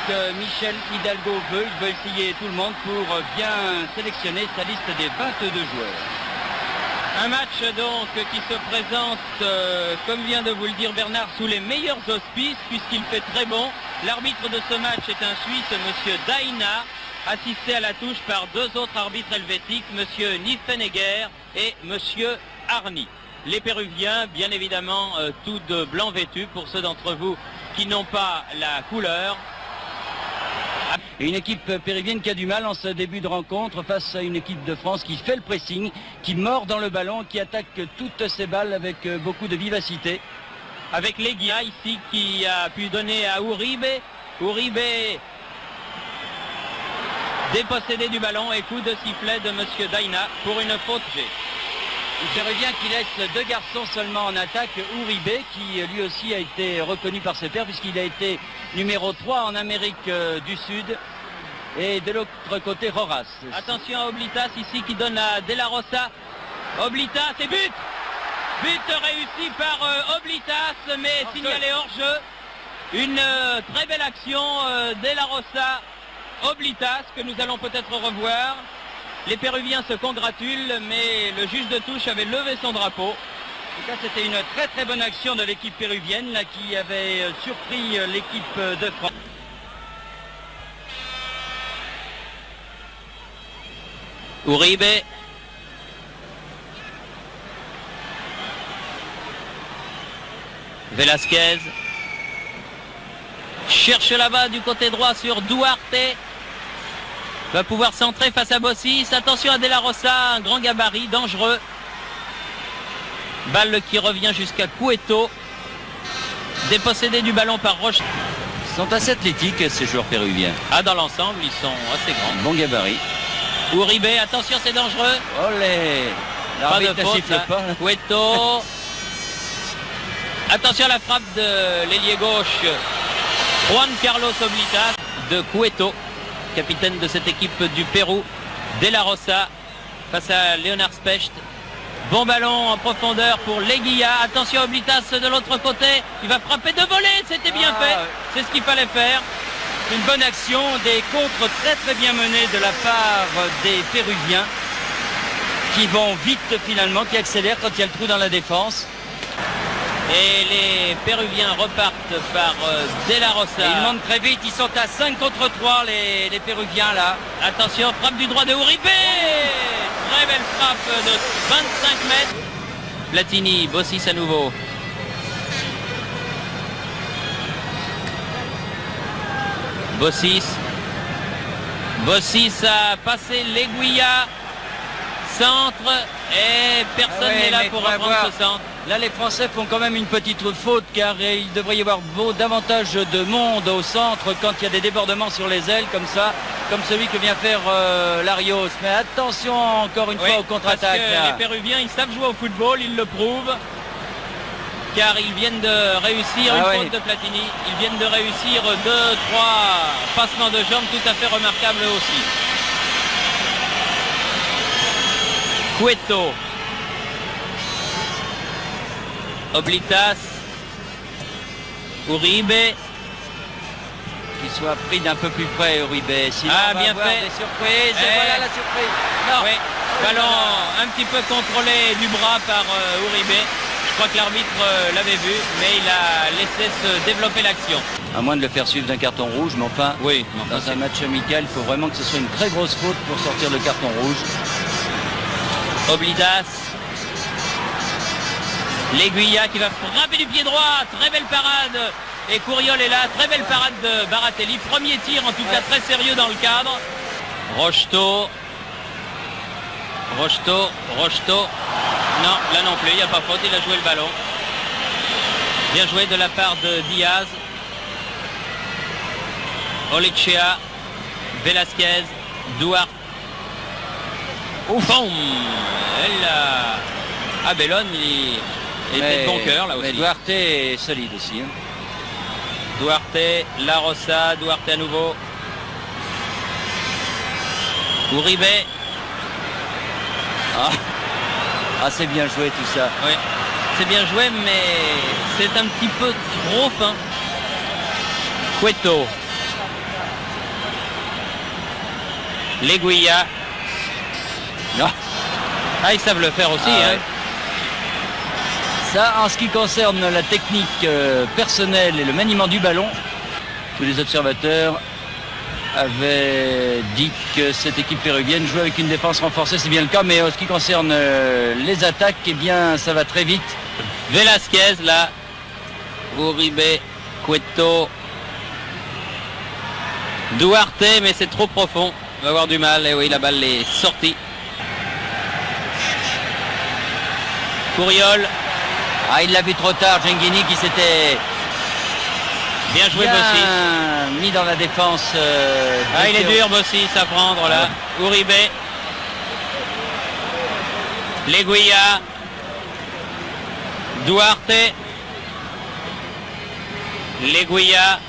que Michel Hidalgo veut. Il veut essayer tout le monde pour bien sélectionner sa liste des 22 joueurs. Un match donc qui se présente, comme vient de vous le dire Bernard, sous les meilleurs auspices puisqu'il fait très bon. L'arbitre de ce match est un Suisse, monsieur Daina, assisté à la touche par deux autres arbitres helvétiques, monsieur Niffenegger et monsieur Arni. Les Péruviens, bien évidemment, tous de blanc vêtus pour ceux d'entre vous qui n'ont pas la couleur. Et une équipe péruvienne qui a du mal en ce début de rencontre face à une équipe de France qui fait le pressing, qui mord dans le ballon, qui attaque toutes ses balles avec beaucoup de vivacité. Avec Leguia ici qui a pu donner à Uribe. Uribe dépossédé du ballon et coup de sifflet de monsieur Daina pour une faute G. Le Péruvien qui laisse deux garçons seulement en attaque, Uribe qui lui aussi a été reconnu par ses pairs puisqu'il a été numéro 3 en Amérique du Sud. Et de l'autre côté, Rojas. Attention à Oblitas ici qui donne à De La Rosa. Oblitas et but. But réussi par Oblitas mais signalé hors jeu. Une très belle action De La Rosa, Oblitas que nous allons peut-être revoir. Les Péruviens se congratulent, mais le juge de touche avait levé son drapeau. En tout cas, c'était une très très bonne action de l'équipe péruvienne là, qui avait surpris l'équipe de France. Uribe. Velasquez. Cherche là-bas du côté droit sur Duarte. Va pouvoir centrer face à Bossis. Attention à De La Rosa, un grand gabarit, dangereux. Balle qui revient jusqu'à Cueto. Dépossédé du ballon par Roche. Ils sont assez athlétiques ces joueurs péruviens. Ah, dans l'ensemble, ils sont assez grands. Bon gabarit. Uribe, attention, c'est dangereux. Olé. Pas de L'arbitre ne faute, siffle là. pas. Cueto. Attention à la frappe de l'ailier gauche. Juan Carlos Oblitas de Cueto, capitaine de cette équipe du Pérou. De La Rosa face à Leonard Specht. Bon ballon en profondeur pour Leguia. Attention Oblitas de l'autre côté. Il va frapper de volée. C'était bien fait. C'est ce qu'il fallait faire. Une bonne action, des contres très très bien menés de la part des Péruviens qui vont vite finalement, qui accélèrent quand il y a le trou dans la défense. Et les Péruviens repartent par De La Rosa. Et ils montent très vite, ils sont à 5 contre 3 les Péruviens là. Attention, frappe du droit de Uribe. Très belle frappe de 25 mètres. Platini, Bossis à nouveau. Bossis. Bossis a passé l'Aiguilla. Centre. Et personne n'est là pour reprendre ce centre. Là, les Français font quand même une petite faute car il devrait y avoir davantage de monde au centre quand il y a des débordements sur les ailes comme ça, comme celui que vient faire Larios. Mais attention encore une fois aux contre-attaques. Les Péruviens, ils savent jouer au football, ils le prouvent. Car ils viennent de réussir une faute de Platini. Ils viennent de réussir 2-3 passements de jambes tout à fait remarquables aussi. Cueto. Oblitas. Uribe. Qu'il soit pris d'un peu plus près, Uribe. Sinon, ah, on va bien avoir fait. Des surprises. Et voilà la surprise. Non. Oui. Ballon un petit peu contrôlé du bras par Uribe. Je crois que l'arbitre l'avait vu, mais il a laissé se développer l'action. À moins de le faire suivre d'un carton rouge, mais enfin, dans un match amical, il faut vraiment que ce soit une très grosse faute pour sortir le carton rouge. Oblidas. L'Aiguilla qui va frapper du pied droit. Très belle parade. Et Couriol est là. Très belle parade de Baratelli. Premier tir, en tout cas très sérieux dans le cadre. Rocheteau. Non, là non plus, il n'y a pas faute, il a joué le ballon. Bien joué de la part de Diaz. Olechea, Velasquez, Duarte. Boum. Ah, Bellone, il était de bon cœur là aussi. Mais Duarte est solide aussi. Hein. Duarte, La Rosa, Duarte à nouveau. Uribe. Ah, c'est bien joué tout ça. Oui, c'est bien joué, mais c'est un petit peu trop fin. Cueto. Leguilla. Non. Ah, ils savent le faire aussi. Ah, hein. ouais. Ça, en ce qui concerne la technique personnelle et le maniement du ballon, tous les observateurs avaient dit que cette équipe péruvienne jouait avec une défense renforcée, c'est bien le cas, mais en ce qui concerne les attaques, eh bien, ça va très vite. Velasquez là. Uribe, Cueto. Duarte, mais c'est trop profond. On va avoir du mal. Et oui, la balle est sortie. Couriol. Ah, il l'a vu trop tard, Genghini qui s'était Bien joué Bossis. mis dans la défense. Ah, il est dur Bossis à prendre là. Uribe. Leguilla. Duarte. Leguilla.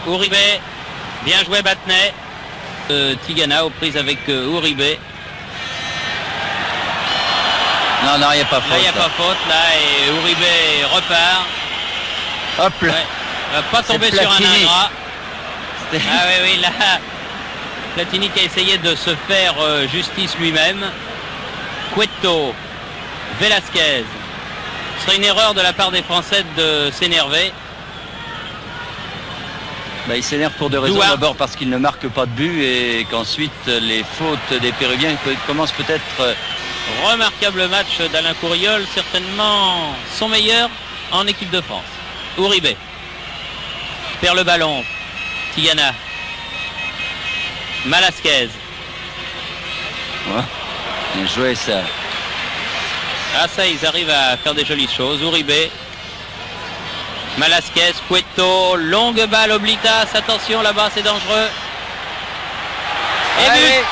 Uribe. Bien joué Battenet. Tigana aux prises avec Uribe. Non, non, il n'y a pas faute. Là, il n'y a pas faute, là, et Uribe repart. Hop là. Ouais. Va pas tomber C'est sur un Platini. ingrat. C'était- Ah oui, oui, là, Platini qui a essayé de se faire justice lui-même. Cueto, Velasquez. Ce serait une erreur de la part des Français de s'énerver. Bah, il s'énerve pour deux raisons. Duarte. D'abord parce qu'il ne marque pas de but et qu'ensuite les fautes des Péruviens commencent peut-être. Remarquable match d'Alain Couriol, certainement son meilleur en équipe de France. Uribe perd le ballon. Tigana. Malasquez. Ouais. Bien joué ça. Ah ça, ils arrivent à faire des jolies choses. Uribe. Malasquez, Cueto, longue balle, Oblitas, attention là-bas, c'est dangereux. Et Allez. but.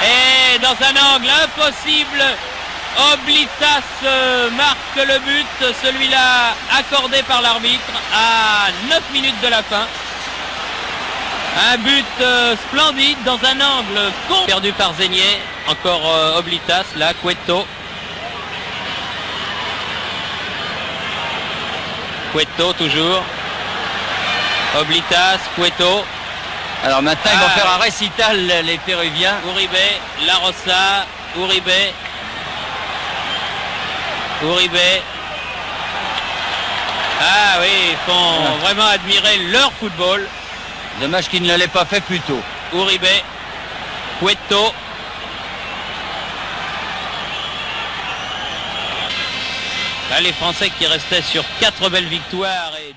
Et dans un angle impossible, Oblitas marque le but, celui-là accordé par l'arbitre à 9 minutes de la fin. Un but splendide dans un angle perdu par Zégnier. Encore Oblitas, là, Cueto. Cueto toujours. Oblitas, Cueto. Alors maintenant, ils vont faire un récital, les Péruviens. Uribe, La Rosa, Uribe. Uribe. Ah oui, ils font vraiment admirer leur football. Dommage qu'ils ne l'aient pas fait plus tôt. Uribe, Cueto. Là, les Français qui restaient sur 4 belles victoires et